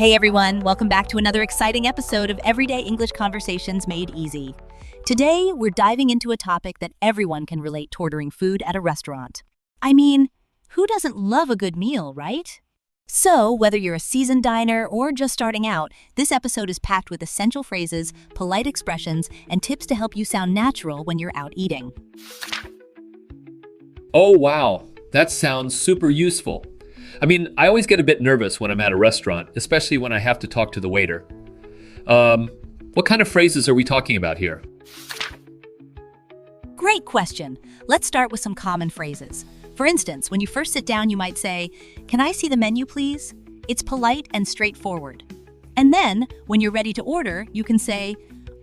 Hey everyone, welcome back to another exciting episode of Everyday English Conversations Made Easy. Today, we're diving into a topic that everyone can relate to ordering food at a restaurant. I mean, who doesn't love a good meal, right? So, whether you're a seasoned diner or just starting out, this episode is packed with essential phrases, polite expressions, and tips to help you sound natural when you're out eating. Oh, wow. That sounds super useful. I always get a bit nervous when I'm at a restaurant, especially when I have to talk to the waiter. What kind of phrases are we talking about here? Great question. Let's start with some common phrases. For instance, when you first sit down, you might say, "Can I see the menu, please?" It's polite and straightforward. And then, when you're ready to order, you can say,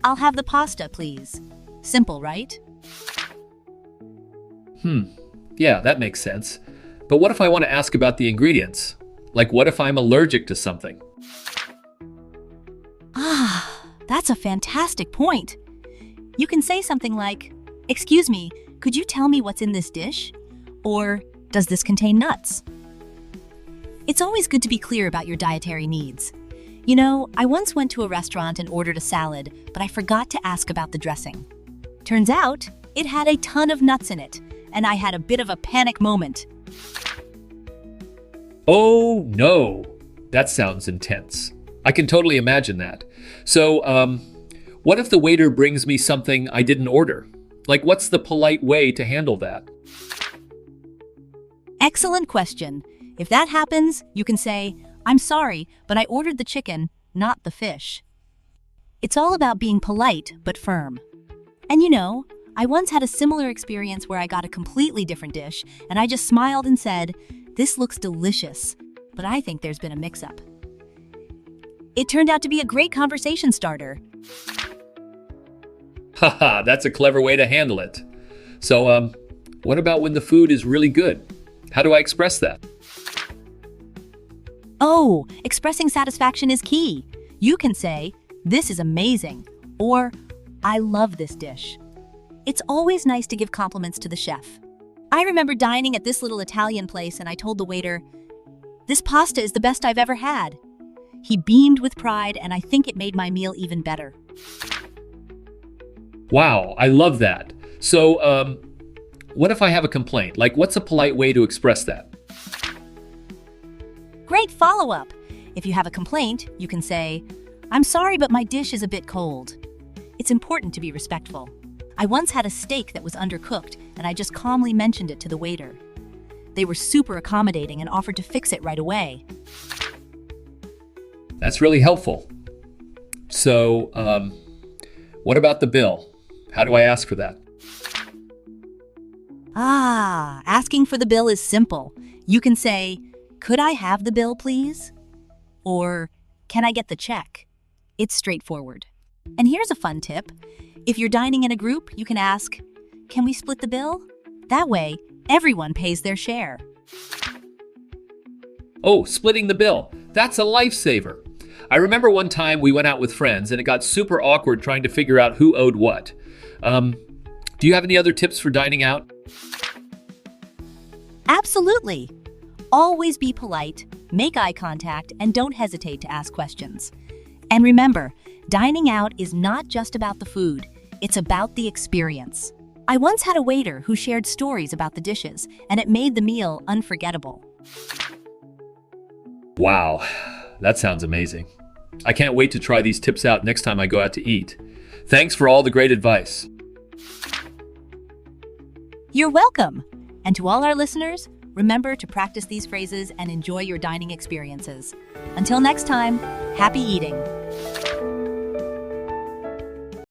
"I'll have the pasta, please." Simple, right? Yeah, that makes sense. But what if I want to ask about the ingredients? Like, what if I'm allergic to something? That's a fantastic point. You can say something like, "Excuse me, could you tell me what's in this dish?" Or, "Does this contain nuts?" It's always good to be clear about your dietary needs. You know, I once went to a restaurant and ordered a salad, but I forgot to ask about the dressing. Turns out, it had a ton of nuts in it, and I had a bit of a panic moment. Oh, no. That sounds intense. I can totally imagine that. So, what if the waiter brings me something I didn't order? Like, what's the polite way to handle that? Excellent question. If that happens, you can say, "I'm sorry, but I ordered the chicken, not the fish." It's all about being polite but firm. And you know, I once had a similar experience where I got a completely different dish, and I just smiled and said, "This looks delicious, but I think there's been a mix-up." It turned out to be a great conversation starter. Haha, that's a clever way to handle it. So, what about when the food is really good? How do I express that? Oh, expressing satisfaction is key. You can say, "This is amazing," or "I love this dish." It's always nice to give compliments to the chef. I remember dining at this little Italian place and I told the waiter, "This pasta is the best I've ever had." He beamed with pride and I think it made my meal even better. Wow, I love that. So, what if I have a complaint? Like, what's a polite way to express that? Great follow-up. If you have a complaint, you can say, "I'm sorry, but my dish is a bit cold." It's important to be respectful. I once had a steak that was undercooked, and I just calmly mentioned it to the waiter. They were super accommodating and offered to fix it right away. That's really helpful. So, what about the bill? How do I ask for that? Asking for the bill is simple. You can say, "Could I have the bill, please?" Or, "Can I get the check?" It's straightforward. And here's a fun tip. If you're dining in a group, you can ask, "Can we split the bill?" That way, everyone pays their share. Oh, splitting the bill. That's a lifesaver. I remember one time we went out with friends and it got super awkward trying to figure out who owed what. Do you have any other tips for dining out? Absolutely. Always be polite, make eye contact, and don't hesitate to ask questions. And remember, dining out is not just about the food, it's about the experience. I once had a waiter who shared stories about the dishes, and it made the meal unforgettable. Wow, that sounds amazing. I can't wait to try these tips out next time I go out to eat. Thanks for all the great advice. You're welcome. And to all our listeners, remember to practice these phrases and enjoy your dining experiences. Until next time, happy eating.